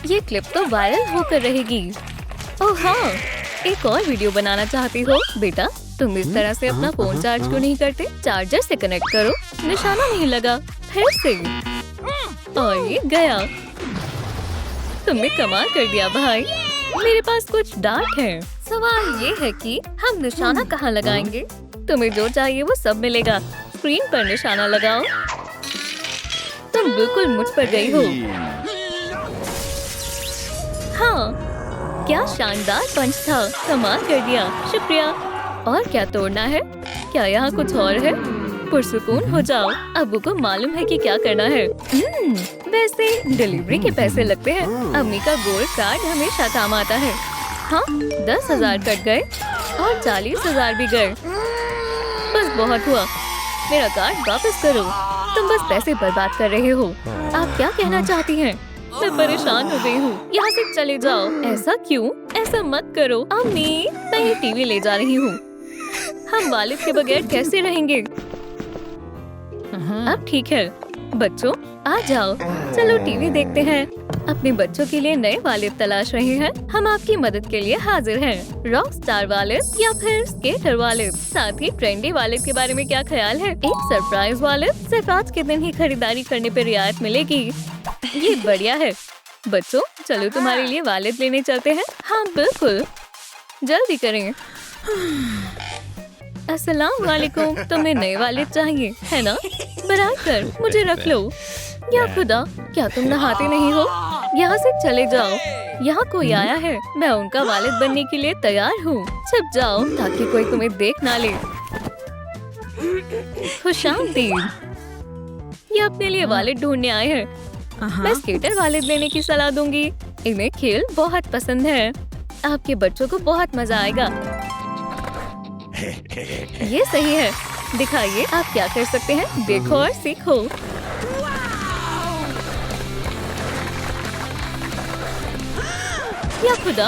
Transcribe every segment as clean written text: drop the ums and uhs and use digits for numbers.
ये क्लिप तो वायरल होकर रहेगी। ओह हाँ, एक और वीडियो बनाना चाहती हो बेटा? तुम इस तरह से अपना फोन चार्ज क्यों नहीं करते? चार्जर से कनेक्ट करो। निशाना नहीं लगा। फिर से। और ये गया। तुमने कमाल कर दिया भाई। मेरे पास कुछ डार्ट है। सवाल ये है कि हम निशाना कहाँ लगाएंगे? तुम्हें जो चाहिए वो सब मिलेगा। स्क्रीन पर निशाना लगाओ। तुम बिल्कुल मुझ पर गई हो। हाँ, क्या शानदार पंच था। कमाल कर दिया। शुक्रिया। और क्या तोड़ना है? क्या यहाँ कुछ और है? पुरसुकून हो जाओ। अब्बू को मालूम है कि क्या करना है। वैसे डिलीवरी के पैसे लगते हैं। अम्मी का गोल्ड कार्ड हमेशा काम आता है। हाँ, 10,000 कट गए और 40,000 भी गए। बस बहुत हुआ। मेरा कार्ड वापस करो। तुम बस पैसे बर्बाद कर रहे हो। आप क्या कहना चाहती हैं? मैं परेशान हो गई हूँ। यहाँ से चले जाओ। ऐसा क्यों? ऐसा मत करो। अम्मी, मैं ये टीवी ले जा रही हूँ। हम वालिद के बगैर कैसे रहेंगे? अब ठीक है। बच्चों आ जाओ, चलो टीवी देखते हैं। अपने बच्चों के लिए नए वालिद तलाश रहे हैं? हम आपकी मदद के लिए हाजिर हैं। रॉक स्टार वालिद या फिर स्केटर वालिद? साथ ही ट्रेंडी वालिद के बारे में क्या ख्याल है? एक सरप्राइज वालिद? सिर्फ आज के दिन ही खरीदारी करने पर रियायत मिलेगी। ये बढ़िया है। बच्चों चलो तुम्हारे लिए वालिद लेने चलते हैं। हाँ बिल्कुल, जल्दी करें। अस्सलाम वालेकुम। तुम्हें नए वालिद चाहिए है ना? बराबर कर, मुझे रख लो। या खुदा, क्या तुम नहाते नहीं हो? यहाँ से चले जाओ। यहाँ कोई आया है। मैं उनका वालिद बनने के लिए तैयार हूँ। छिप जाओ ताकि कोई तुम्हें देख ना ले। खुशामदीद। ये अपने लिए वालिद ढूंढने आए हैं। मैं स्केटर वालिद लेने की सलाह दूंगी। इन्हें खेल बहुत पसंद है। आपके बच्चों को बहुत मजा आएगा। ये सही है। दिखाइए आप क्या कर सकते हैं। देखो और सीखो। या खुदा,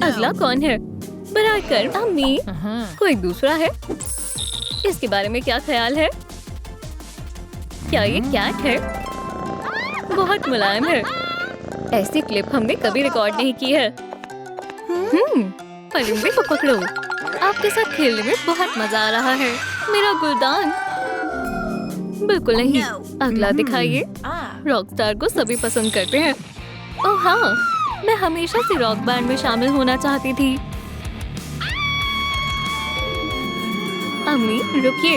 अगला कौन है? बराबर कर। अम्मी, कोई दूसरा है? इसके बारे में क्या ख्याल है? क्या ये कैट है? बहुत मुलायम है। ऐसी क्लिप हमने कभी रिकॉर्ड नहीं की है। परिंदे को पकड़ो। आपके साथ खेलने में बहुत मजा आ रहा है। मेरा गुलदान। बिल्कुल नहीं। अगला दिखाइए। रॉक स्टार को सभी पसंद करते हैं। ओह हाँ, मैं हमेशा से रॉक बैंड में शामिल होना चाहती थी। अम्मी रुकिए,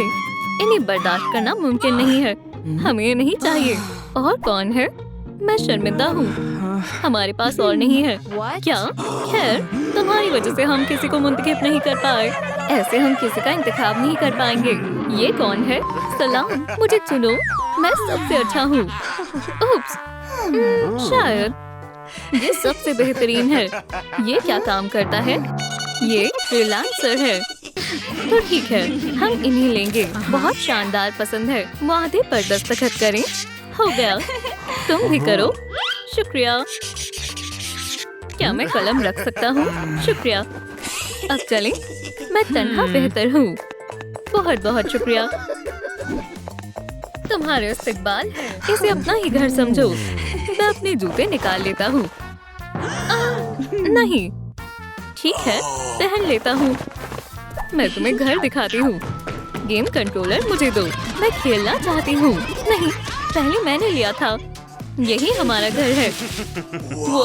इन्हें बर्दाश्त करना मुमकिन नहीं है। हमें ये नहीं चाहिए। और कौन है? मैं शर्मिंदा हूँ। हमारे पास और नहीं है। क्या? खैर, तुम्हारी वजह से हम किसी को मुंतखब नहीं कर पाए। ऐसे हम किसी का इंतखाब नहीं कर पाएंगे। ये कौन है? सलाम, मुझे चुनो। मैं सबसे अच्छा हूँ। उप्स, शायद ये सबसे बेहतरीन है। ये क्या काम करता है? ये फ्रीलांसर है। तो ठीक है, हम इन्हीं लेंगे। बहुत शानदार पसंद है। वादे पर दस्तखत करें। हो गया। तुम भी करो। शुक्रिया। क्या मैं कलम रख सकता हूँ? शुक्रिया। अब चलें। मैं तन्हा बेहतर हूँ। बहुत बहुत शुक्रिया। तुम्हारे इस्तकबाल है। इसे अपना ही घर समझो। मैं अपने जूते निकाल लेता हूँ। नहीं, ठीक है, पहन लेता हूँ। मैं तुम्हें घर दिखाती हूँ। गेम कंट्रोलर मुझे दो। मैं खेलना चाहती हूँ। नहीं, पहले मैंने लिया था। यही हमारा घर है। वो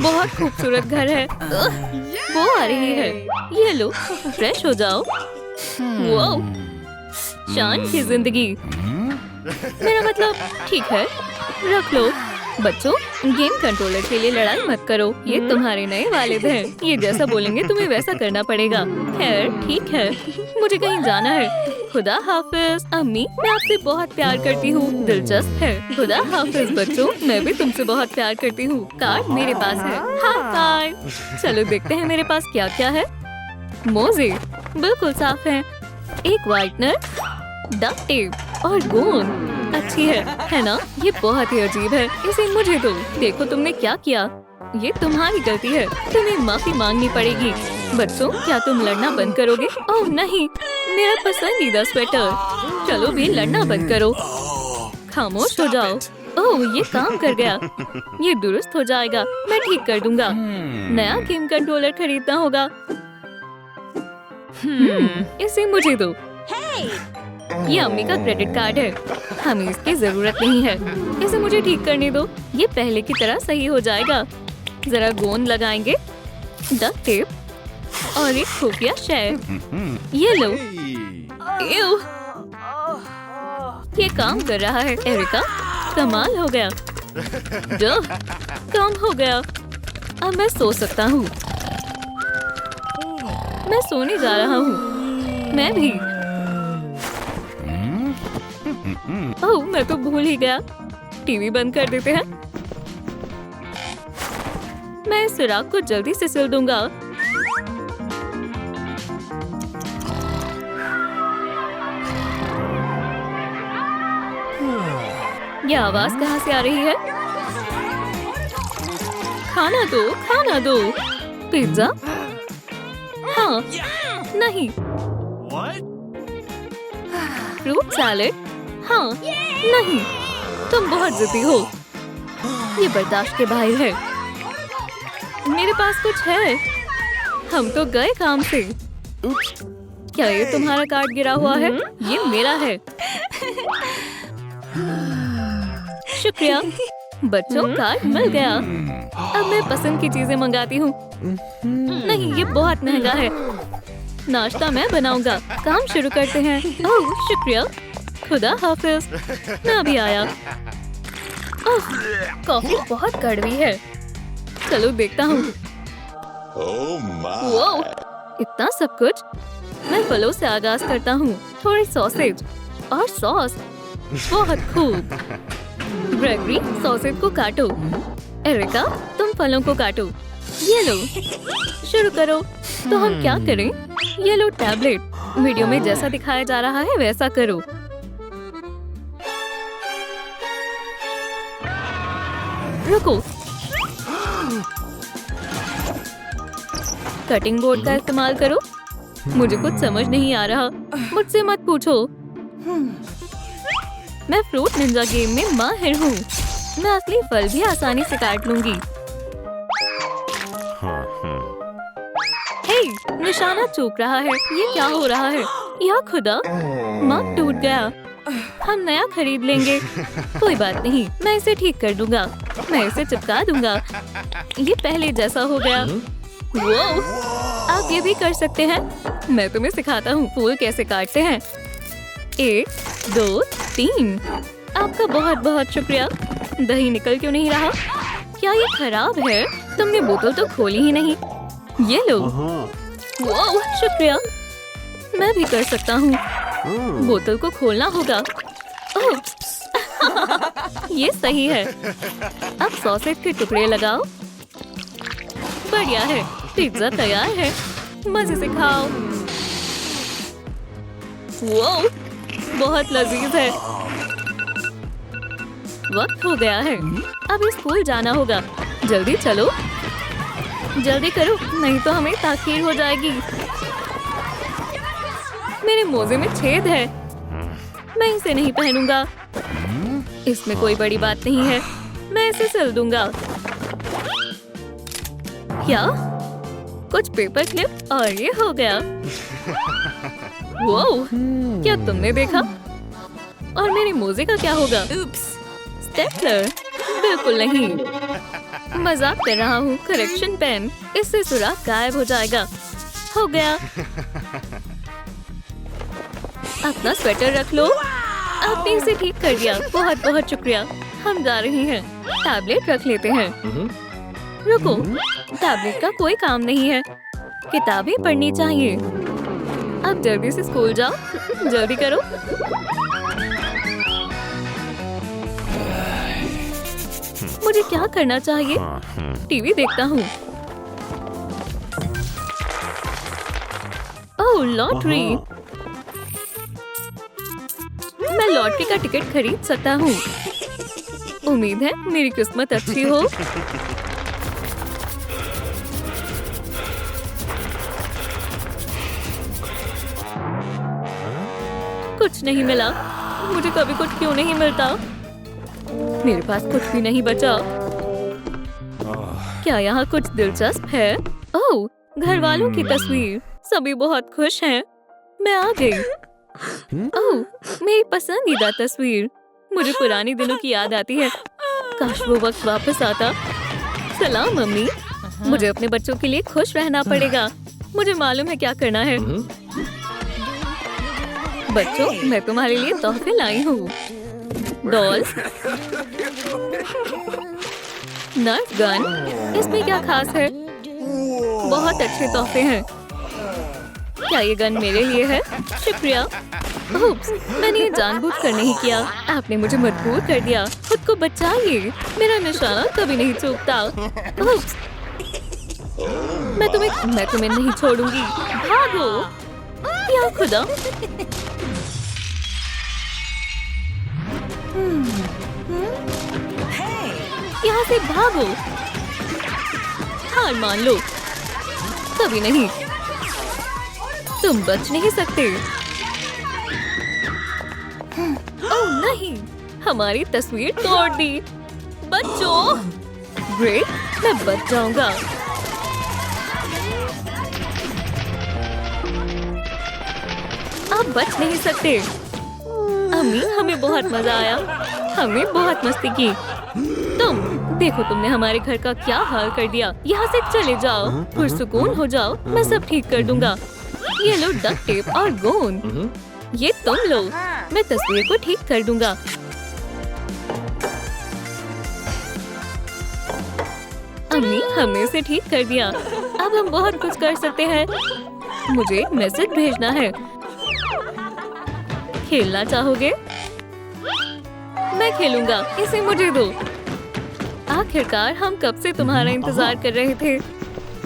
बहुत खूबसूरत घर है। वो आ रही है। ये लो, फ्रेश हो जाओ। वो शान की जिंदगी। मेरा मतलब ठीक है, रख लो। बच्चों, गेम कंट्रोलर के लिए लड़ाई मत करो। ये तुम्हारे नए वालिद हैं। ये जैसा बोलेंगे तुम्हें वैसा करना पड़ेगा। खैर ठीक है, मुझे कहीं जाना है। खुदा हाफिज। अम्मी, मैं आपसे बहुत प्यार करती हूँ। दिलचस्प है। खुदा हाफिज बच्चों, मैं भी तुमसे बहुत प्यार करती हूँ। कार्ड मेरे पास है। High five. चलो देखते हैं मेरे पास क्या क्या है। मोजे बिल्कुल साफ है। एक व्हाइटनर, डक टेप और गोंद। अच्छी है ना? ये बहुत ही अजीब है। इसे मुझे दो। देखो तुमने क्या किया। ये तुम्हारी गलती है। तुम्हें माफी मांगनी पड़ेगी। बच्चों, क्या तुम लड़ना बंद करोगे? ओह नहीं, मेरा पसंदीदा स्वेटर। चलो भी लड़ना बंद करो। खामोश हो जाओ। ओह, ये काम कर गया। ये दुरुस्त हो जाएगा, मैं ठीक कर दूंगा। नया गेम कंट्रोलर खरीदना होगा। इसे मुझे दो। ये अम्मी का क्रेडिट कार्ड है, हमें इसकी जरूरत नहीं है। इसे मुझे ठीक करने दो, ये पहले की तरह सही हो जाएगा। जरा गोंद लगाएंगे, डक टेप और एक खुफिया शय। ये लो। एव, ये काम कर रहा है। एरिका, कमाल हो गया। जो काम हो गया। अब मैं सो सकता हूँ। मैं सोने जा रहा हूँ। मैं भी। ओह, मैं तो भूल ही गया। टीवी बंद कर देते हैं। मैं इस सुराख को जल्दी से सिल दूंगा। यह आवाज कहाँ से आ रही है? खाना दो, खाना दो। पिज्जा? हाँ, नहीं। Fruit salad? हाँ, नहीं। तुम बहुत जिद्दी हो। ये बर्दाश्त के बाहर है। मेरे पास कुछ है। हम तो गए काम से। क्या ये तुम्हारा कार्ड गिरा हुआ है? ये मेरा है। शुक्रिया। बच्चों, कार्ड मिल गया। अब मैं पसंद की चीजें मंगाती हूँ। नहीं, ये बहुत महंगा है। नाश्ता मैं बनाऊंगा। काम शुरू करते हैं। ओह, शुक्रिया। खुदा हाफिज। मैं अभी आया। ओह, कॉफी बहुत कड़वी है। चलो देखता हूँ। वाह, इतना सब कुछ। मैं फलों से आगाज करता हूँ। थोड़ी सॉसेज और सॉस। बहुत खूब। ग्रेगरी, सॉसेज को काटो। एरिका, तुम फलों को काटो। ये लो। शुरू करो। तो हम क्या करें? ये लो टैबलेट। वीडियो में जैसा दिखाया जा रहा है वैसा करो। रुको। कटिंग बोर्ड का इस्तेमाल करो। मुझे कुछ समझ नहीं आ रहा। मुझसे मत पूछो। मैं फ्रूट निंजा गेम में माहिर हूँ। मैं असली फल भी आसानी से काट लूंगी। हे, निशाना चूक रहा है। ये क्या हो रहा है? या खुदा, मग टूट गया। हम नया खरीद लेंगे। कोई बात नहीं, मैं इसे ठीक कर दूंगा। मैं इसे चिपका दूंगा। ये पहले जैसा हो गया। वो, आप ये भी कर सकते हैं। मैं तुम्हें सिखाता हूँ फूल कैसे काटते हैं। 1, 2, 3। आपका बहुत बहुत शुक्रिया। दही निकल क्यों नहीं रहा? क्या ये खराब है? तुमने बोतल तो खोली ही नहीं। ये लो। वाह, शुक्रिया। मैं भी कर सकता हूँ। बोतल को खोलना होगा। ओह, ये सही है। अब सॉसेज के टुकड़े लगाओ। बढ़िया है। पिज्जा तैयार है। मजे से खाओ। वाह, बहुत लजीज है। वक्त हो गया है। अब स्कूल जाना होगा। जल्दी चलो। जल्दी करो, नहीं तो हमें ताखीर हो जाएगी। मेरे मोजे में छेद है। मैं इसे नहीं पहनूंगा। इसमें कोई बड़ी बात नहीं है। मैं इसे सिल दूंगा। क्या? कुछ पेपर क्लिप और ये हो गया। वाह, क्या तुमने देखा? और मेरे मोजे का क्या होगा? स्टेपलर? बिल्कुल नहीं। मजाक कर रहा हूँ। Correction pen. इससे सुराख गायब हो जाएगा। हो गया। अपना स्वेटर रख लो। आपने इसे ठीक कर दिया। बहुत बहुत शुक्रिया। हम जा रहे हैं। टैबलेट रख लेते हैं। रुको, टैबलेट का कोई काम नहीं है। किताबें पढ़नी चाहिए। अब जल्दी से स्कूल जाओ। जल्दी करो। मुझे क्या करना चाहिए? टीवी देखता हूँ। ओह, लॉटरी। मैं लॉटरी का टिकट खरीद सकता हूँ। उम्मीद है मेरी किस्मत अच्छी हो। कुछ नहीं मिला। मुझे कभी कुछ क्यों नहीं मिलता? मेरे पास कुछ भी नहीं बचा। क्या यहाँ कुछ दिलचस्प है? ओह, घर वालों की तस्वीर। सभी बहुत खुश हैं। मैं आ गई। ओह, मेरी पसंदीदा तस्वीर। मुझे पुराने दिनों की याद आती है। काश वो वक्त वापस आता। सलाम मम्मी। मुझे अपने बच्चों के लिए खुश रहना पड़ेगा। मुझे मालूम है क्या करना है। बच्चों, मैं तुम्हारे लिए तोहफे लाई हूँ। Dolls, नर्फ gun. इसमें क्या खास है? बहुत अच्छे तोहफे हैं। क्या ये गन मेरे लिए है? शुक्रिया। उप्स, मैंने ये जानबूझकर नहीं किया। आपने मुझे मजबूर कर दिया। खुद को बचाइए। मेरा निशाना कभी नहीं चूकता। उप्स, मैं तुम्हें नहीं छोड़ूंगी। भागो। या खुदा। यहाँ से भागो। हार मान लो। कभी नहीं। तुम बच नहीं सकते। ओह नहीं, हमारी तस्वीर तोड़ दी। बच्चों, ग्रेट, मैं बच जाऊंगा। आप बच नहीं सकते। अम्मी, हमें बहुत मजा आया। हमने बहुत मस्ती की। तुम देखो, तुमने हमारे घर का क्या हाल कर दिया। यहाँ से चले जाओ, पुरसुकून हो जाओ। मैं सब ठीक कर दूंगा। ये लो डक्ट टेप और गोंद। ये तुम लो। मैं तस्वीर को ठीक कर दूंगा। अम्मी, हमने इसे ठीक कर दिया। अब हम बहुत कुछ कर सकते हैं। मुझे एक मैसेज भेजना है। खेलना चाहोगे? मैं खेलूंगा। इसे मुझे दो। आखिरकार हम कब से तुम्हारा इंतजार कर रहे थे।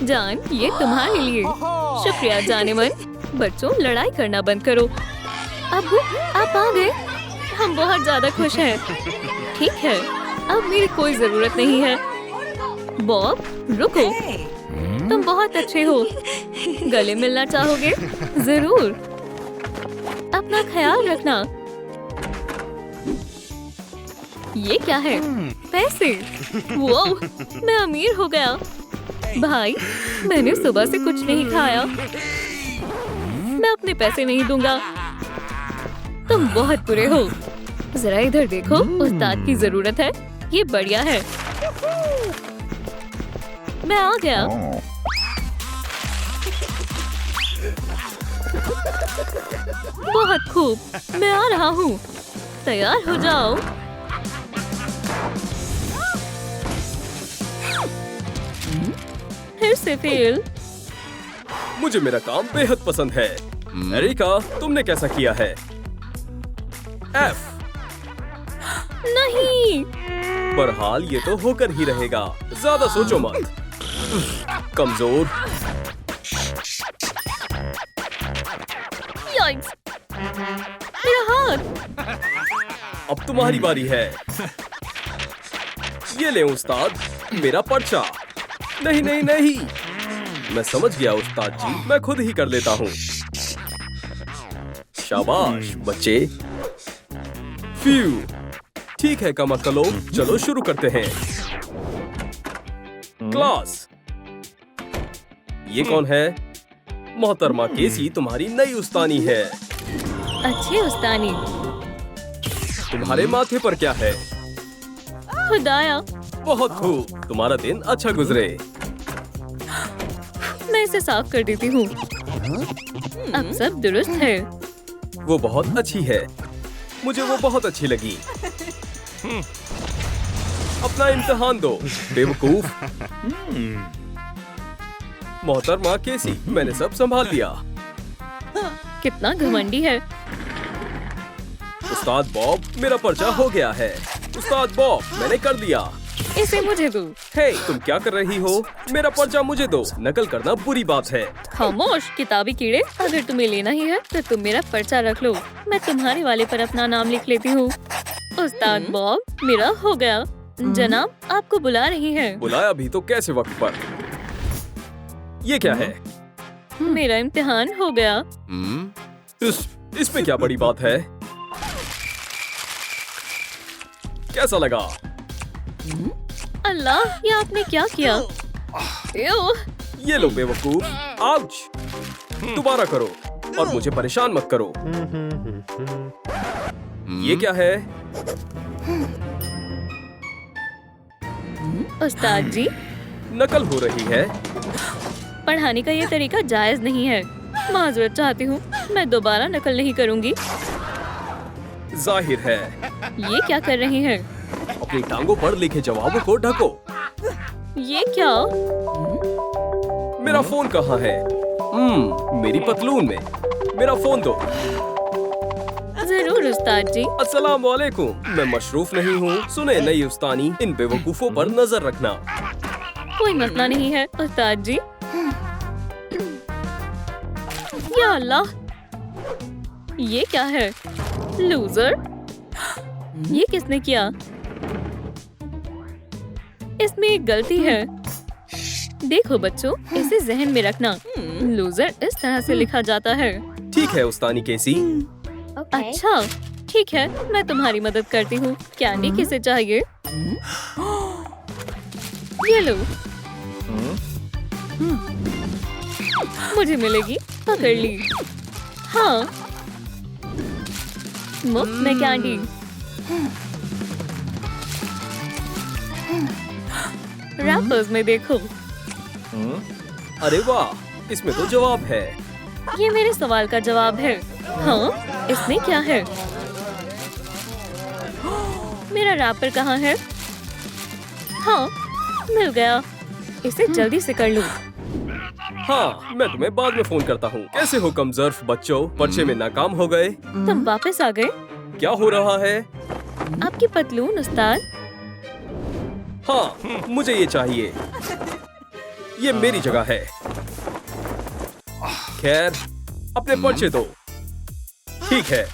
जान, ये तुम्हारे लिए। शुक्रिया जाने मन। बच्चों, लड़ाई करना बंद करो। अब आप आ गए। हम बहुत ज्यादा खुश हैं। ठीक है, अब मेरी कोई जरूरत नहीं है। बॉब, रुको। तुम बहुत अच्छे हो। गले मिलना चाहोगे? जरूर। अपना ख्याल रखना। ये क्या है? पैसे। वो, मैं अमीर हो गया। भाई, मैंने सुबह से कुछ नहीं खाया। मैं अपने पैसे नहीं दूंगा। तुम बहुत बुरे हो। जरा इधर देखो, उस्ताद की जरूरत है। ये बढ़िया है। मैं आ गया। बहुत खूब। मैं आ रहा हूँ। तैयार हो जाओ। फिर से फेल। मुझे मेरा काम बेहद पसंद है। एरिका, तुमने कैसा किया है? F। नहीं। बहरहाल ये तो होकर ही रहेगा। ज्यादा सोचो मत। कमजोर। Yikes! मेरा हाथ। अब तुम्हारी बारी है। ये ले उस्ताद, मेरा पर्चा। नहीं नहीं नहीं, मैं समझ गया उस्ताद जी, मैं खुद ही कर लेता हूँ। शाबाश बच्चे। फ्यू। ठीक है कमक्कलो, चलो शुरू करते हैं। क्लास। ये कौन है? मोहतरमा केसी तुम्हारी नई उस्तानी है। अच्छे उस्तानी। तुम्हारे माथे पर क्या है? खुदाया, बहुत खूब, तुम्हारा दिन अच्छा गुजरे। मैं इसे साफ कर देती हूँ। अब सब दुरुस्त है। वो बहुत अच्छी है। मुझे वो बहुत अच्छी लगी। अपना इम्तिहान दो, बेवकूफ। मोहतरमा केसी, मैंने सब संभाल लिया। कितना घमंडी है। उस्ताद बॉब, मेरा पर्चा हो गया है। उस्ताद बॉब, मैंने कर दिया। इसे मुझे दो। हे, तुम क्या कर रही हो? मेरा पर्चा मुझे दो। नकल करना बुरी बात है। खामोश किताबी कीड़े। अगर तुम्हें लेना ही है तो तुम मेरा पर्चा रख लो। मैं तुम्हारे वाले पर अपना नाम लिख लेती हूँ। उस्ताद बॉब, मेरा हो गया। जनाब, आपको बुला रही है। बुलाया भी तो कैसे वक्त पर? ये क्या है? मेरा इम्तिहान हो गया। इसमें क्या बड़ी बात है? कैसा लगा? अल्लाह, ये आपने क्या किया? एव, ये लो बेवकूफ। आउच। दोबारा करो और मुझे परेशान मत करो। ये क्या है? उस्ताद जी, नकल हो रही है। पढ़ाने का ये तरीका जायज नहीं है। माजरत चाहती हूँ, मैं दोबारा नकल नहीं करूँगी। जाहिर है। ये क्या कर रही हैं? अपनी टांगों पर लिखे जवाबों को ढको। ये क्या? मेरा फोन कहाँ है? मेरी पतलून में। मेरा फोन दो। जरूर उस्ताद जी। अस्सलाम वालेकुम। मैं मशरूफ नहीं हूँ। सुने नई उस्तानी, इन बेवकूफों पर नजर रखना। कोई मसला नहीं है उस्ताद जी। या अल्लाह, ये क्या है? लूजर, ये किसने किया? इसमें एक गलती है। देखो बच्चों, इसे जहन में रखना। लूजर इस तरह से लिखा जाता है। ठीक है उस्तानी केसी। अच्छा, ठीक है, मैं तुम्हारी मदद करती हूँ। कैंडी किसे चाहिए? ये लो। मुझे मिलेगी। पकड़ ली। हाँ, मुफ्त में कैंडी। रैपर्स में देखो। अरे वाह, इसमें तो जवाब है। ये मेरे सवाल का जवाब है। हाँ, इसमें क्या है? मेरा रैपर कहाँ है? हाँ, मिल गया। इसे जल्दी से कर लूं। हाँ, मैं तुम्हें बाद में फोन करता हूँ। कैसे हो कमजोर बच्चों? पर्चे में नाकाम हो गए। तुम वापस आ गए? क्या हो रहा है? आपकी पतलून उस्ताद। हाँ, मुझे ये चाहिए। ये मेरी जगह है। खैर, अपने पर्चे दो। ठीक है।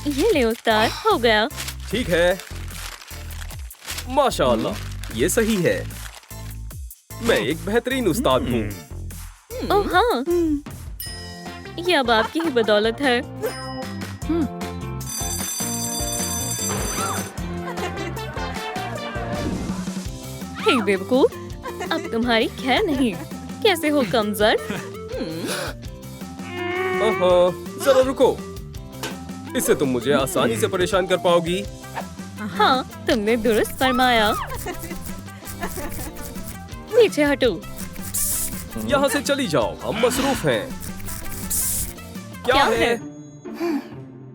ये ले उस्ताद, हो गया। ठीक है। माशाअल्लाह, ये सही है। मैं एक बेहतरीन उस्ताद हूँ। ओह हाँ, ये अब आपकी ही बदौलत है। हे बेवकूफ, अब तुम्हारी खैर नहीं। कैसे हो कमजोर? जरा रुको। इससे तुम मुझे आसानी से परेशान कर पाओगी। हाँ, तुमने दुरुस्त फरमाया। पीछे हटो। यहाँ से चली जाओ, हम मसरूफ हैं। क्या है?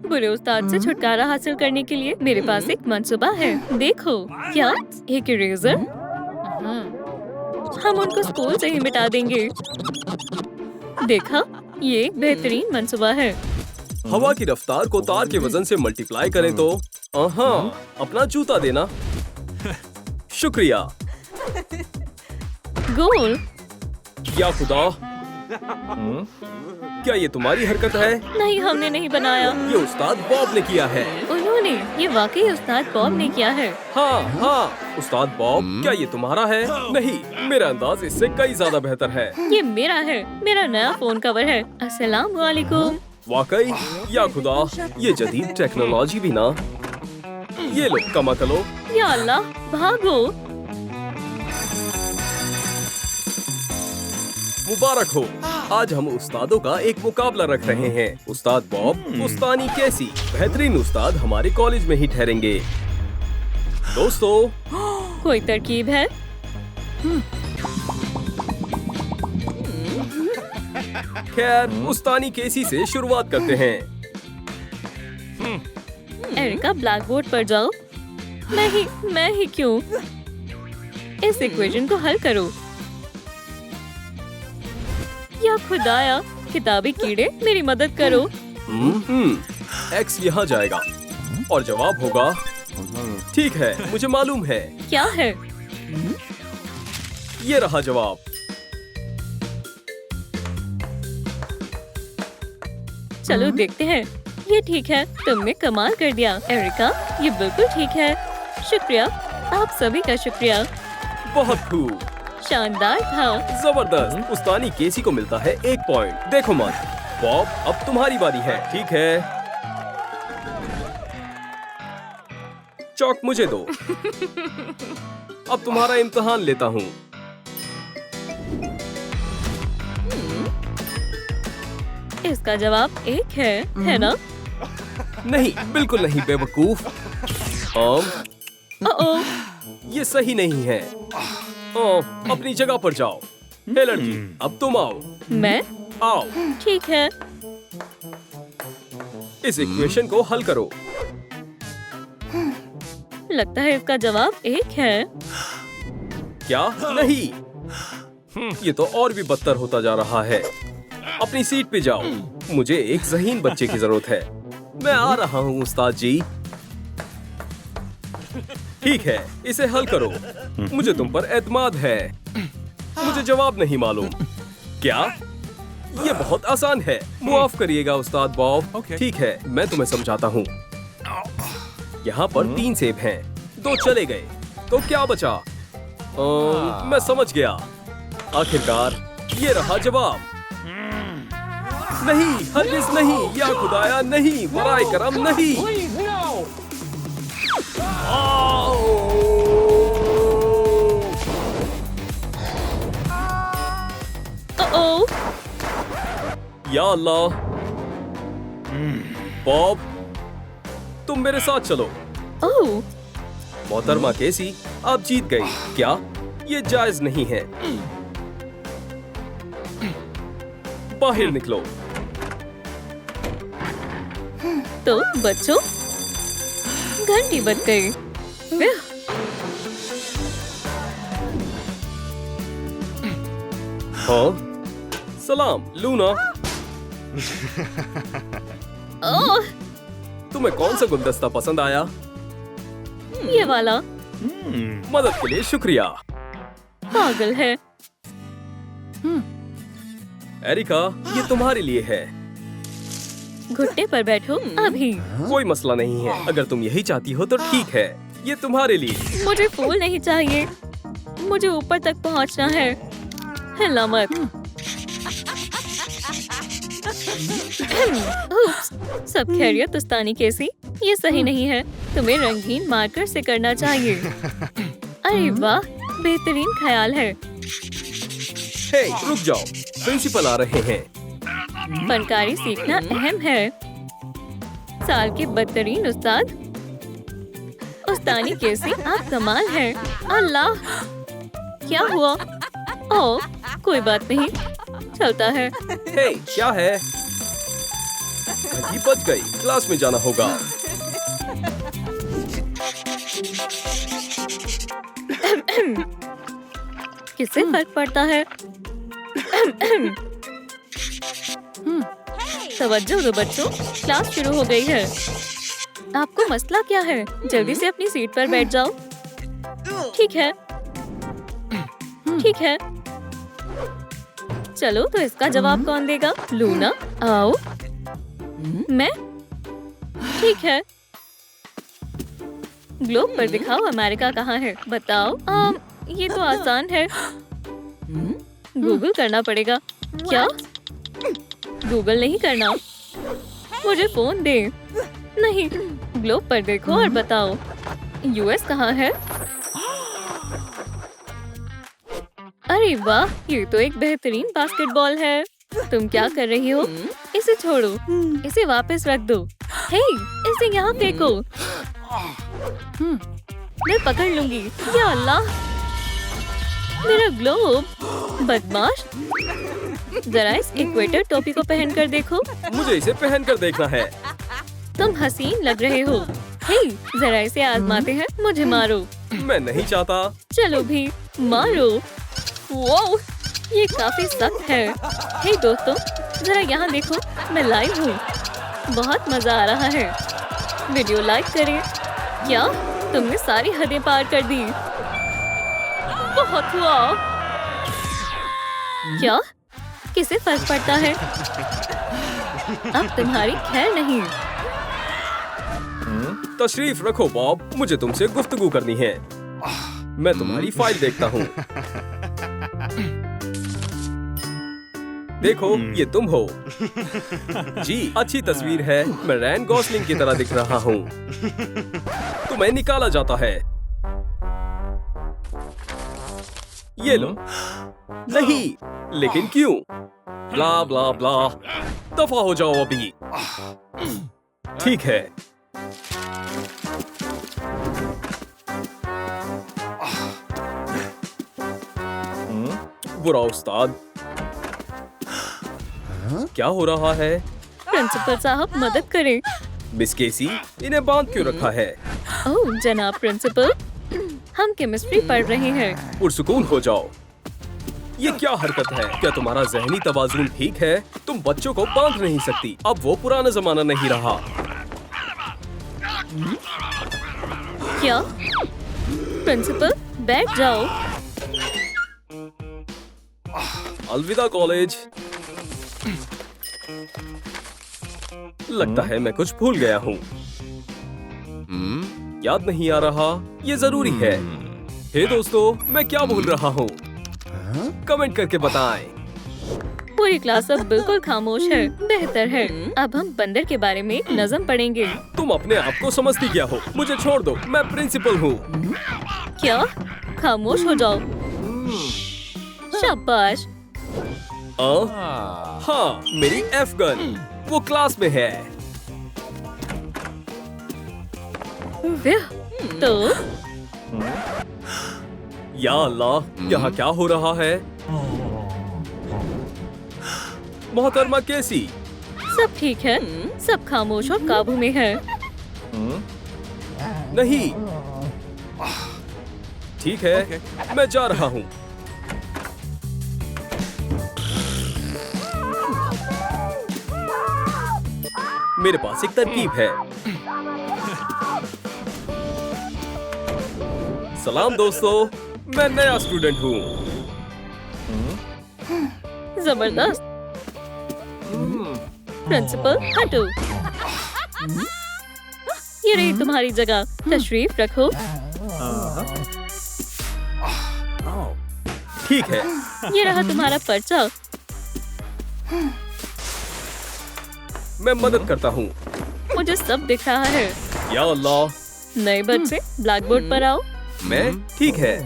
बुरे उस्ताद से छुटकारा हासिल करने के लिए मेरे पास एक मंसूबा है। देखो, क्या एक इरेजर? हम उनको स्कूल से ही मिटा देंगे। देखा, ये एक बेहतरीन मंसूबा है। हवा की रफ्तार को तार के वजन से मल्टीप्लाई करें तो अपना जूता देना। शुक्रिया। गोल। या खुदा, क्या ये तुम्हारी हरकत है? नहीं, हमने नहीं बनाया। ये उस्ताद बॉब ने किया है। उन्होंने, ये वाकई उस्ताद बॉब ने किया है। हाँ, उस्ताद बॉब, क्या ये तुम्हारा है? नहीं, मेरा अंदाज इससे कई ज्यादा बेहतर है। ये मेरा है। मेरा नया फोन कवर है। अस्सलाम वालेकुम। वाकई, या खुदा, ये जदीद टेक्नोलॉजी भी ना। ये लो, कमा करो। या अल्लाह, भागो। मुबारक हो। आज हम उस्तादों का एक मुकाबला रख रहे हैं। उस्ताद बॉब, उस्तानी कैसी, बेहतरीन उस्ताद हमारे कॉलेज में ही ठहरेंगे। दोस्तों, कोई तरकीब है? खैर, उस्तानी केसी से शुरुआत करते हैं। एरिका, ब्लैक बोर्ड पर जाओ। मैं ही क्यों? इस इक्वेशन को हल करो। या खुदाया, किताबी कीड़े, मेरी मदद करो। एक्स यहाँ जाएगा और जवाब होगा। ठीक है, मुझे मालूम है। क्या है? ये रहा जवाब। चलो देखते हैं। ये ठीक है, तुमने कमाल कर दिया एरिका। ये बिल्कुल ठीक है। शुक्रिया, आप सभी का शुक्रिया। बहुत खूब, शानदार था। जबरदस्त। उस्तानी केसी को मिलता है 1 पॉइंट। देखो मत, बॉब, अब तुम्हारी बारी है। ठीक है। चौक मुझे दो। अब तुम्हारा इम्तिहान लेता हूँ। इसका जवाब 1 है ना? नहीं, बिल्कुल नहीं बेवकूफ। ओह, ये सही नहीं है। अपनी जगह पर जाओ। हे लड़की, अब तुम आओ। मैं? आओ, ठीक है। इस इक्वेशन को हल करो। लगता है इसका जवाब 1 है। क्या? नहीं, ये तो और भी बदतर होता जा रहा है। अपनी सीट पे जाओ। मुझे एक ज़हीन बच्चे की जरूरत है। मैं आ रहा हूँ उस्ताद जी। ठीक है, इसे हल करो। मुझे तुम पर एतमाद है। मुझे जवाब नहीं मालूम। क्या? ये बहुत आसान है। माफ करिएगा उस्ताद बॉब। ठीक है, मैं तुम्हें समझाता हूँ। यहाँ पर 3 सेब हैं। 2 चले गए, तो क्या बचा? मैं समझ गया। आखिरकार ये रहा जवाब। नहीं, हरगिज़ नहीं, या खुदाया नहीं, बराए करम नहीं। ओह, या अल्लाह। बॉब, तुम मेरे साथ चलो। ओह, मोहतरमा केसी, आप जीत गई। क्या? ये जायज नहीं है। बाहर निकलो। तो बच्चों, घंटी बज गई। हाँ, सलाम लूना। ओह, तुम्हें कौन सा गुलदस्ता पसंद आया? ये वाला। मदद के लिए शुक्रिया। पागल है। एरिका, ये तुम्हारे लिए है। घुटने पर बैठो अभी। कोई मसला नहीं है। अगर तुम यही चाहती हो तो ठीक है। ये तुम्हारे लिए। मुझे फूल नहीं चाहिए। मुझे ऊपर तक पहुंचना है। हिला मत। उप्स, सब खैरियत उस्तानी कैसी? ये सही नहीं है। तुम्हें रंगीन मार्कर से करना चाहिए। अरे वाह, बेहतरीन ख्याल है। हे, रुक जाओ। प्रिंसिपल आ रहे हैं। फनकारी सीखना अहम है। साल के बदतरीन उस्ताद। उस्तानी कैसी आप कमाल है। अल्लाह, क्या हुआ? ओह, कोई बात नहीं, चलता है। हे, क्या है? घंटी बज गई। क्लास में जाना होगा। किससे फर्क पड़ता है? तवज्जो दो बच्चों, क्लास शुरू हो गई है। आपको मसला क्या है? जल्दी से अपनी सीट पर बैठ जाओ। ठीक है, ठीक है। चलो, तो इसका जवाब कौन देगा? लूना, आओ। मैं? ठीक है। ग्लोब पर दिखाओ अमेरिका कहाँ है। बताओ। ये तो आसान है। गूगल करना पड़ेगा। क्या? गूगल नहीं करना। मुझे फोन दे। नहीं, ग्लोब पर देखो और बताओ यूएस कहाँ है। अरे वाह, ये तो एक बेहतरीन बास्केटबॉल है। तुम क्या कर रही हो? इसे छोड़ो, इसे वापस रख दो। हे, इसे यहाँ फेंको। मैं पकड़ लूंगी। या अल्लाह, मेरा ग्लोब। बदमाश, जरा इस इक्वेटर टोपी को पहन कर देखो। मुझे इसे पहन कर देखना है। तुम हसीन लग रहे हो। हे, जरा इसे आजमाते हैं। मुझे मारो। मैं नहीं चाहता। चलो भी, मारो। वो, ये काफी सख्त है। हे दोस्तों, जरा यहाँ देखो, मैं लाइव हूँ। बहुत मजा आ रहा है। वीडियो लाइक करें। क्या? तुमने सारी हदें पार कर दी। बहुत हुआ। क्या? किसे फर्क पड़ता है? अब तुम्हारी खैर नहीं। तशरीफ रखो बॉब, मुझे तुमसे गुफ्तगू करनी है। मैं तुम्हारी फाइल देखता हूँ। देखो ये तुम हो। जी अच्छी तस्वीर है। मैं रैन गॉसलिंग की तरह दिख रहा हूँ। तुम्हें निकाला जाता है। ये लो। नहीं, लेकिन क्यों? ब्ला ब्ला ब्ला। दफा हो जाओ अभी। ठीक है। बुरा उस्ताद। क्या हो रहा है? प्रिंसिपल साहब मदद करें। मिस केसी, इन्हें बांध क्यों रखा है? ओह जनाब प्रिंसिपल, हम केमिस्ट्री पढ़ रहे हैं। पुरसुकून हो जाओ। ये क्या हरकत है? क्या तुम्हारा जहनी तवाज़ुन ठीक है? तुम बच्चों को बांध नहीं सकती। अब वो पुराना जमाना नहीं रहा। क्या? प्रिंसिपल बैठ जाओ। अलविदा कॉलेज। लगता है मैं कुछ भूल गया हूँ। याद नहीं आ रहा। ये जरूरी है। हे दोस्तों, मैं क्या भूल रहा हूँ? कमेंट करके बताएं। पूरी क्लास अब बिल्कुल खामोश है। बेहतर है। अब हम बंदर के बारे में एक नज़म पढ़ेंगे। तुम अपने आप को समझती क्या हो? मुझे छोड़ दो, मैं प्रिंसिपल हूँ। क्या? खामोश हो जाओ। शाबाश। हाँ, मेरी एफ गन। वो क्लास में है। तो या अल्लाह, यहाँ क्या हो रहा है? मोहतरमा कैसी? सब ठीक है। सब खामोश और काबू में है। नहीं। ठीक है, मैं जा रहा हूँ। मेरे पास एक तरकीब है। सलाम दोस्तों, मैं नया स्टूडेंट हूँ। जबरदस्त। प्रिंसिपल हटो। ये रही तुम्हारी जगह। तशरीफ रखो। ठीक है। ये रहा तुम्हारा पर्चा। मैं मदद करता हूँ। मुझे सब दिख रहा है। या अल्लाह। नए बच्चे ब्लैक बोर्ड पर आओ। मैं ठीक है।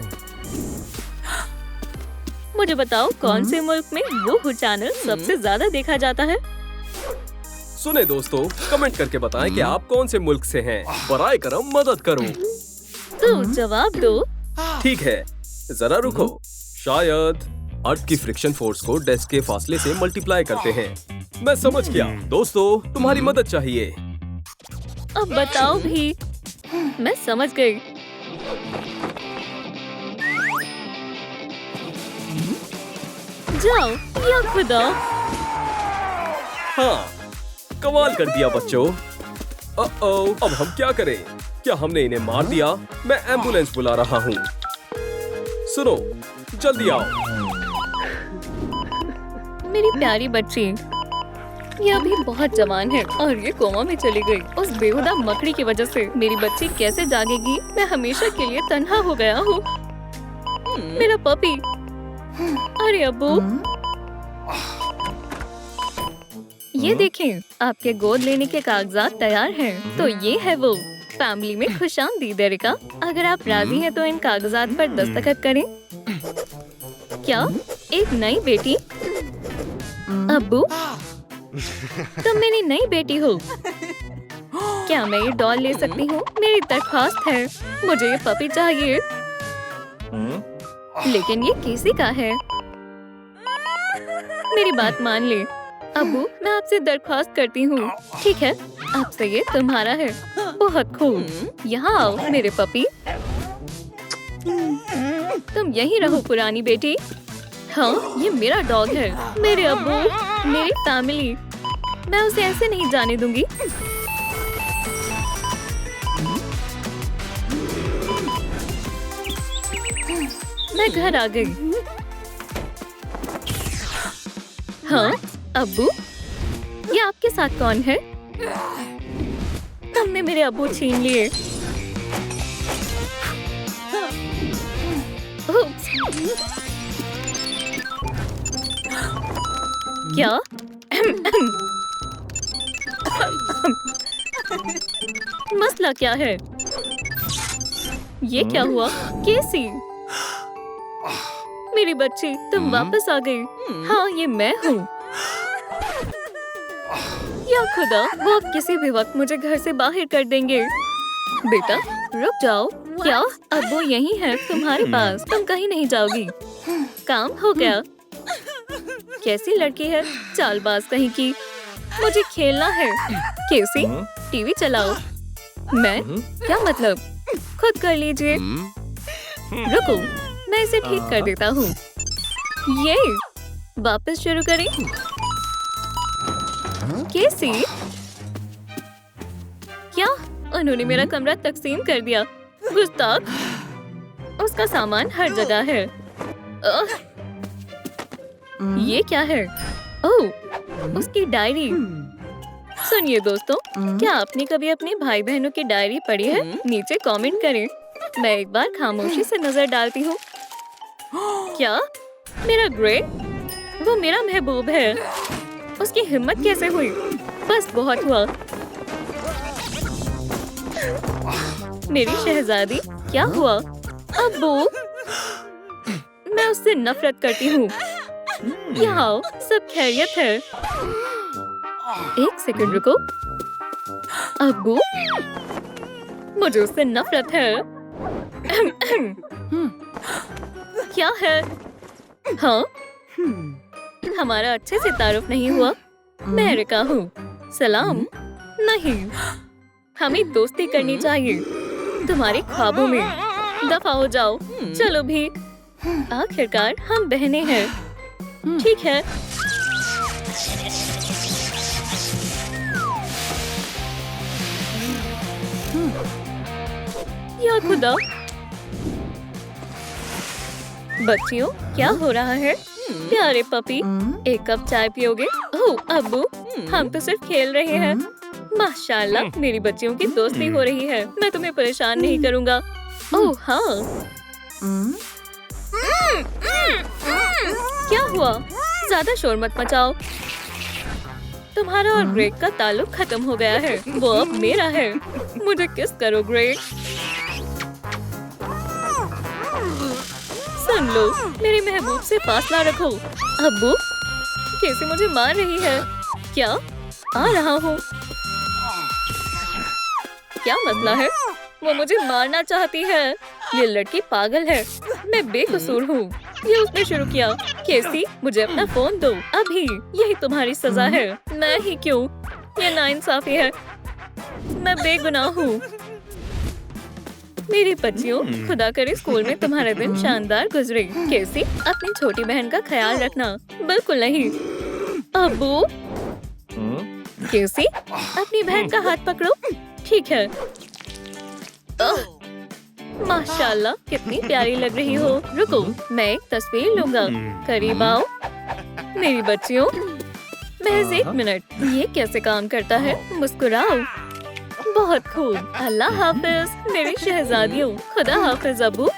मुझे बताओ कौन से मुल्क में वो चैनल सबसे ज्यादा देखा जाता है? सुने दोस्तों, कमेंट करके बताएं कि आप कौन से मुल्क से हैं। बराए करम मदद करो। तो जवाब दो। ठीक है, जरा रुको। शायद अर्थ की फ्रिक्शन फोर्स को डेस्क के फासले से मल्टीप्लाई करते हैं। मैं समझ गया। दोस्तों, तुम्हारी मदद चाहिए। अब बताओ भी। मैं समझ गई। जाओ या खुदा। हाँ, कमाल कर दिया बच्चों। अब हम क्या करें? क्या हमने इन्हें मार दिया? मैं एम्बुलेंस बुला रहा हूँ। सुनो, जल्दी आओ। मेरी प्यारी बच्ची, ये अभी बहुत जवान है और ये कोमा में चली गई उस बेहुदा मकड़ी की वजह से। मेरी बच्ची कैसे जागेगी? मैं हमेशा के लिए तन्हा हो गया हूँ। मेरा पपी। अरे अब्बू, ये देखें, आपके गोद लेने के कागजात तैयार हैं। तो ये है वो। फैमिली में खुशामदीद एरिका। अगर आप राजी हैं तो इन कागजात पर दस्तखत करें। क्या? एक नई बेटी? अब्बू, तुम मेरी नई बेटी हो। क्या मैं ये डॉल ले सकती हूँ? मेरी दरख्वास्त है। मुझे ये पपी चाहिए। लेकिन ये किसी का है। मेरी बात मान ले। अब्बू, मैं आपसे दरख्वास्त करती हूँ। ठीक है, आपसे ये तुम्हारा है। बहुत खूब। यहाँ आओ मेरे पपी। तुम यहीं रहो पुरानी बेटी। हाँ, ये मेरा डॉग है। मेरे अब्बू, मेरी फैमिली। मैं उसे ऐसे नहीं जाने दूंगी। मैं घर आ गई। हाँ अब्बू, ये आपके साथ कौन है? तुमने मेरे अब्बू छीन लिए। उप्स। क्या? मसला क्या है? ये क्या हुआ? कैसी? मेरी बच्ची, तुम वापस आ गई। हाँ, ये मैं हूँ। या खुदा, वो अब किसी भी वक्त मुझे घर से बाहर कर देंगे। बेटा, रुक जाओ। क्या? अब वो यहीं है तुम्हारे पास। तुम कहीं नहीं जाओगी। काम हो गया। कैसी लड़की है, चालबाज कहीं की। मुझे खेलना है। कैसी? टीवी चलाओ। मैं? क्या मतलब? खुद कर लीजिए। रुको, मैं इसे ठीक कर देता हूँ। ये वापस शुरू करें। कैसी? क्या? उन्होंने मेरा कमरा तकसीम कर दिया। गुस्ताख। उसका सामान हर जगह है। ये क्या है? ओह, उसकी डायरी। सुनिए दोस्तों, क्या आपने कभी अपने भाई बहनों की डायरी पढ़ी है? नीचे कमेंट करें। मैं एक बार खामोशी से नजर डालती हूँ। क्या? मेरा ग्रेग? वो मेरा महबूब है। उसकी हिम्मत कैसे हुई? बस बहुत हुआ। मेरी शहजादी, क्या हुआ? अब्बू, मैं उससे नफरत करती हूँ। यहाँ सब खैरियत है। एक सेकंड रुको। अब्बू, मुझे उससे नफरत है। क्या है? हाँ, हमारा अच्छे से तारुफ नहीं हुआ। मैं एरिका हूँ। सलाम। नहीं, हमें दोस्ती करनी चाहिए। तुम्हारे ख्वाबों में। दफा हो जाओ। चलो भी। आखिरकार हम बहनें हैं। ठीक है। या खुदा। बच्चियों, क्या हो रहा है? प्यारे पपी, एक कप चाय पियोगे? ओह अब्बू, हम तो सिर्फ खेल रहे हैं। माशाल्लाह, मेरी बच्चियों की दोस्ती हो रही है। मैं तुम्हें परेशान नहीं करूँगा। ओह हाँ। क्या हुआ? ज्यादा शोर मत मचाओ। तुम्हारा और ग्रेग का ताल्लुक खत्म हो गया है। वो अब मेरा है। मुझे किस करो ग्रेग। सुन लो, मेरे महबूब से फासला रखो। अब्बू, कैसे मुझे मार रही है? क्या? आ रहा हूँ। क्या मसला है? वो मुझे मारना चाहती है। ये लड़की पागल है। मैं बेकसूर हूँ। ये उसने शुरू किया। कैसी? मुझे अपना फोन दो अभी। यही तुम्हारी सजा है। मैं ही क्यों? ये नाइंसाफी है। मैं बेगुनाह हूँ। मेरी बच्चियों, खुदा करे स्कूल में तुम्हारा दिन शानदार गुजरे। कैसी? अपनी छोटी बहन का ख्याल रखना। बिल्कुल नहीं। अब्बू। कैसी? अपनी बहन का हाथ पकड़ो। ठीक है। माशाल्लाह, कितनी प्यारी लग रही हो। रुको, मैं एक तस्वीर लूंगा। करीब आओ। मेरी बच्चियों, महज 1 मिनट। ये कैसे काम करता है? मुस्कुराओ। बहुत खूब। अल्लाह हाफिज मेरी शहजादियों। खुदा हाफिज अब्बू।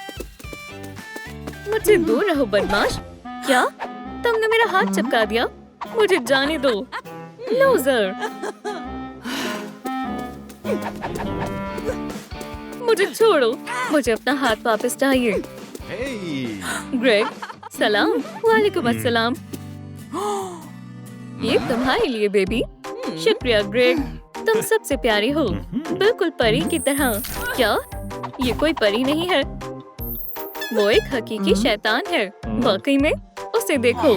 मुझसे दूर रहो बदमाश। क्या? तुमने मेरा हाथ चिपका दिया। मुझे जाने दो। लूजर। मुझे छोड़ो। मुझे अपना हाथ वापस चाहिए। ग्रेग, सलाम। वालेकुम अस्सलाम। ये तुम्हारे लिए बेबी। शुक्रिया ग्रेग, तुम सबसे प्यारी हो। बिल्कुल परी की तरह। क्या? ये कोई परी नहीं है। वो एक हकीकी शैतान है। वाकई में। उसे देखो,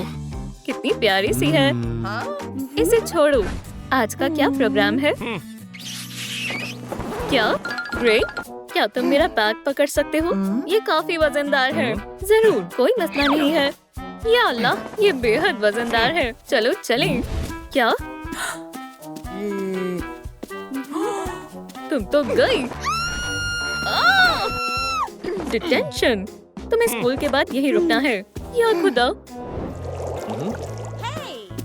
कितनी प्यारी सी है। इसे छोड़ो। आज का क्या प्रोग्राम है? क्या? ग्रेग, क्या तुम मेरा बैग पकड़ सकते हो? ये काफी वजनदार है। जरूर, कोई मसला नहीं है। या अल्लाह, ये बेहद वजनदार है। चलो चलें। क्या? तुम तो गई। डिटेंशन। तुम्हें स्कूल के बाद यही रुकना है। या खुदा।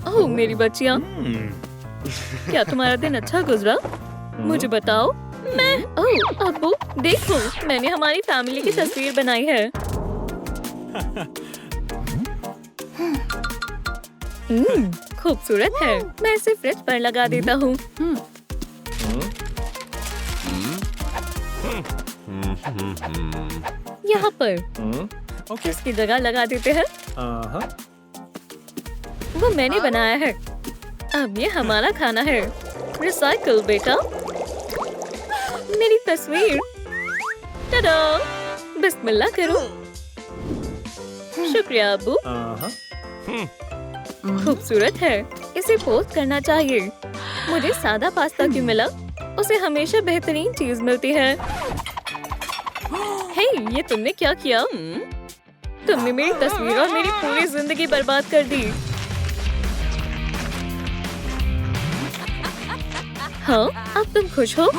ओह मेरी बच्चियाँ, क्या तुम्हारा दिन अच्छा गुजरा? मुझे बताओ। मैं ओह अब्बू, देखो, मैंने हमारी फैमिली की तस्वीर बनाई है। खूबसूरत है। मैं इसे फ्रिज पर लगा देता हूँ। यहाँ पर इसकी जगह लगा देते हैं। वो मैंने बनाया है। अब ये हमारा खाना है। रिसाइकल बेटा। मेरी तस्वीर। टडा! बिस्मिल्लाह करो। शुक्रिया अब्बू। खूबसूरत है। इसे पोस्ट करना चाहिए। मुझे सादा पास्ता क्यों मिला? उसे हमेशा बेहतरीन चीज मिलती है। हे, ये तुमने क्या किया? तुमने मेरी तस्वीर और मेरी पूरी जिंदगी बर्बाद कर दी। हाँ, अब तुम खुश हो?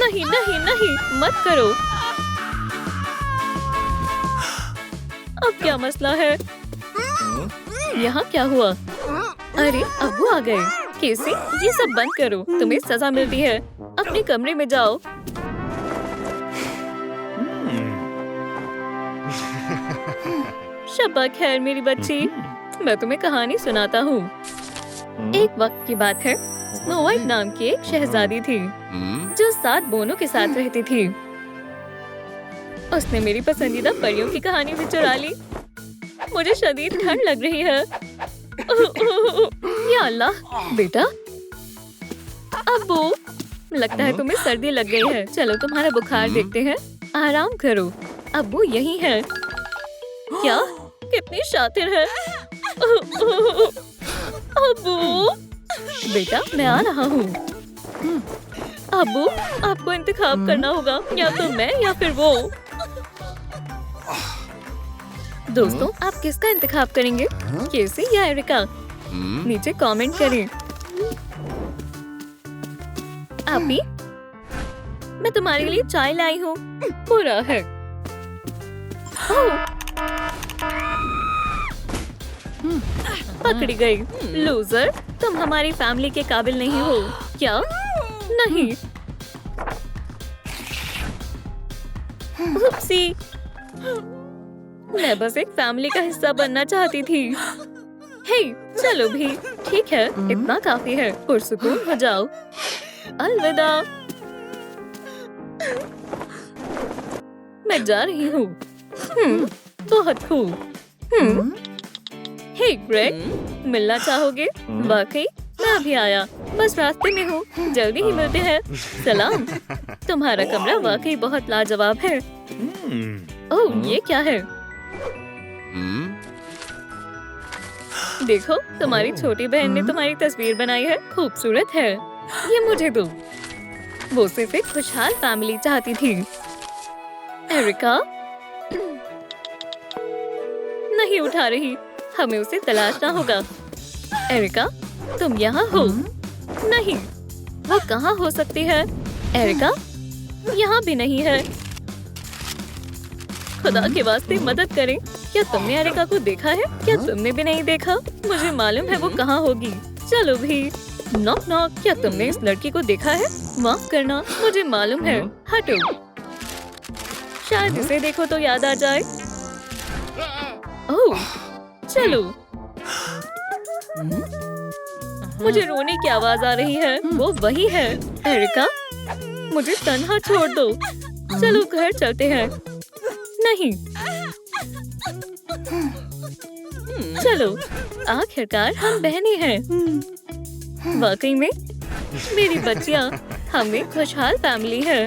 नहीं नहीं नहीं, मत करो। अब क्या मसला है? यहाँ क्या हुआ? अरे अब्बू आ गए। कैसे? ये सब बंद करो। तुम्हें सजा मिलती है। अपने कमरे में जाओ। शब्बा खैर मेरी बच्ची। मैं तुम्हें कहानी सुनाता हूँ। एक वक्त की बात है। स्नो वाइट नाम की एक शहजादी थी जो 7 बोनों के साथ रहती थी। उसने मेरी पसंदीदा परियों की कहानी भी चुरा ली। मुझे शदीद ठंड लग रही है। या अल्लाह! बेटा, अब्बू, लगता है तुम्हें सर्दी लग गई है। चलो तुम्हारा बुखार देखते हैं। आराम करो। अब्बू यही है। क्या? कितनी शातिर है। अब्बू! बेटा, मैं आ रहा हूँ। अब्बू, आपको इंतखाब करना होगा, या तो मैं या फिर वो। दोस्तों, आप किसका इंतखाब करेंगे? केसी या एरिका? नीचे कमेंट करें। अभी मैं तुम्हारे लिए चाय लाई हूँ। बुरा है। पकड़ी गई। लूजर, तुम हमारी फैमिली के काबिल नहीं हो। क्या? नहीं। उपसी। मैं बस एक फैमिली का हिस्सा बनना चाहती थी। हे, चलो भी। ठीक है, इतना काफी है। पुरसुकून हो जाओ। अलविदा। मैं जा रही हूँ। बहुत खूब। हे ग्रेग, मिलना चाहोगे? वाकई, मैं अभी आया। बस रास्ते में हूँ। जल्दी ही मिलते हैं। सलाम। तुम्हारा कमरा वाकई बहुत लाजवाब है। ओह, ये क्या है? देखो, तुम्हारी छोटी बहन ने तुम्हारी तस्वीर बनाई है। खूबसूरत है। ये मुझे दो। वो सिर्फ एक खुशहाल फैमिली चाहती थी। एरिका नहीं उठा रही। हमें उसे तलाशना होगा। एरिका, तुम यहाँ हो? नहीं, वो कहाँ हो सकती है? एरिका यहाँ भी नहीं है। खुदा के वास्ते मदद करें। क्या तुमने एरिका को देखा है? क्या तुमने भी नहीं देखा? मुझे मालूम है वो कहाँ होगी। चलो भी। Knock knock. क्या तुमने इस लड़की को देखा है? माफ करना, मुझे मालूम है। हटो। शायद इसे देखो तो याद आ जाए। ओह, चलो। मुझे रोने की आवाज आ रही है। वो वही है। एरिका, मुझे तन्हा छोड़ दो। चलो घर चलते हैं। नहीं। चलो, आखिरकार हम बहनें हैं। वाकई में मेरी बच्चियाँ, हम एक खुशहाल फैमिली है।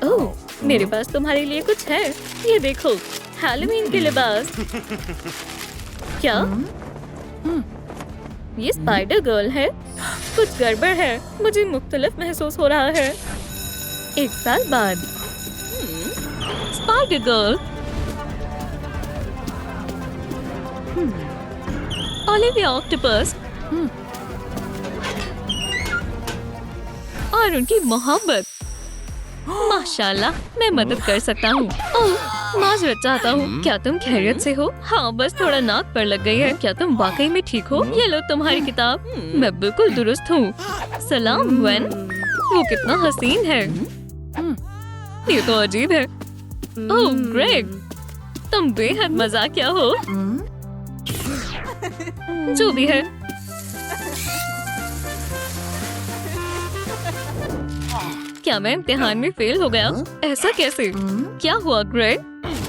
ओह, मेरे पास तुम्हारे लिए कुछ है। ये देखो, हैलोवीन के लिबास। क्या? ये स्पाइडर गर्ल है। कुछ गड़बड़ है। मुझे मुख्तलिफ महसूस हो रहा है। 1 साल बाद स्पाइडर गर्ल। ओलिविया ऑक्टोपस और उनकी मोहब्बत। माशाल्लाह, मैं मदद कर सकता हूँ। ओह, माजरत चाहता हूँ। क्या तुम खैरियत से हो? हाँ, बस थोड़ा नाक पर लग गई है। क्या तुम वाकई में ठीक हो? ये लो तुम्हारी किताब। मैं बिल्कुल दुरुस्त हूँ। सलाम वेन। वो कितना हसीन है। ये तो अजीब है। ओह ग्रेग, तुम बेहद मजाकिया हो। जो भी है। क्या मैं इम्तिहान में फेल हो गया? ऐसा कैसे? क्या हुआ ग्रेग?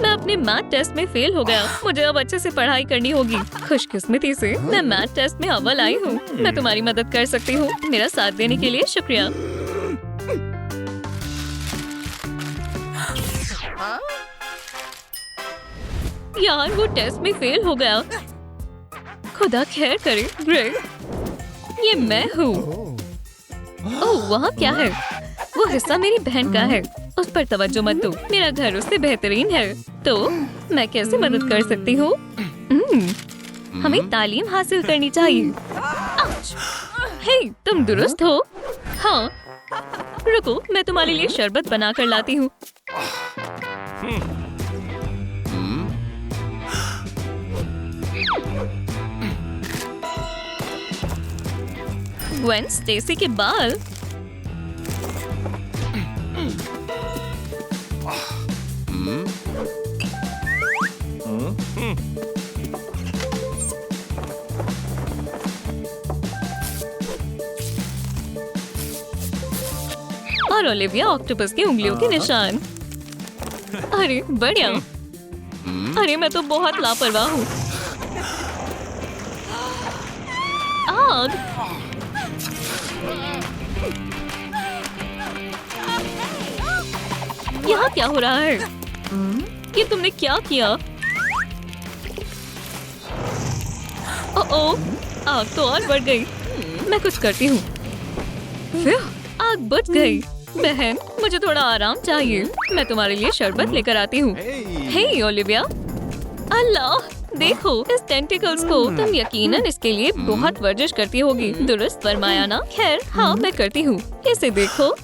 मैं अपने मैथ टेस्ट में फेल हो गया। मुझे अब अच्छे से पढ़ाई करनी होगी। खुशकिस्मती से मैं मैथ टेस्ट में अव्वल आई हूँ। मैं तुम्हारी मदद कर सकती हूँ। मेरा साथ देने के लिए शुक्रिया। यार वो टेस्ट में फेल हो गया। खुदा खैर करे ग्रेग। ये मैं हूँ। ओह वहाँ क्या है? वो हिस्सा मेरी बहन का है। उस पर तवज्जो मत दो। मेरा घर उससे बेहतरीन है। तो मैं कैसे मदद कर सकती हूँ? हमें तालीम हासिल करनी चाहिए। आउच! हे, तुम दुरुस्त हो? हाँ। रुको, मैं तुम्हारे लिए शरबत बना कर लाती हूँ। ग्वेन स्टेसी के बाल। और ओलिविया ऑक्टोपस की उंगलियों के निशान। अरे बढ़िया। अरे मैं तो बहुत लापरवाह हूँ। आग। यहाँ क्या हो रहा है? ये तुमने क्या किया? ओह, आग तो और बढ़ गई। मैं कुछ करती हूँ। आग बुझ गई। बहन, मुझे थोड़ा आराम चाहिए। मैं तुम्हारे लिए शरबत लेकर आती हूँ। हे ओलिविया। अल्लाह, देखो इस टेंटिकल्स को। तुम यकीनन इसके लिए बहुत वर्जिश करती होगी। दुरुस्त फरमाया ना? खैर हाँ मैं करती हूँ। इसे देखो।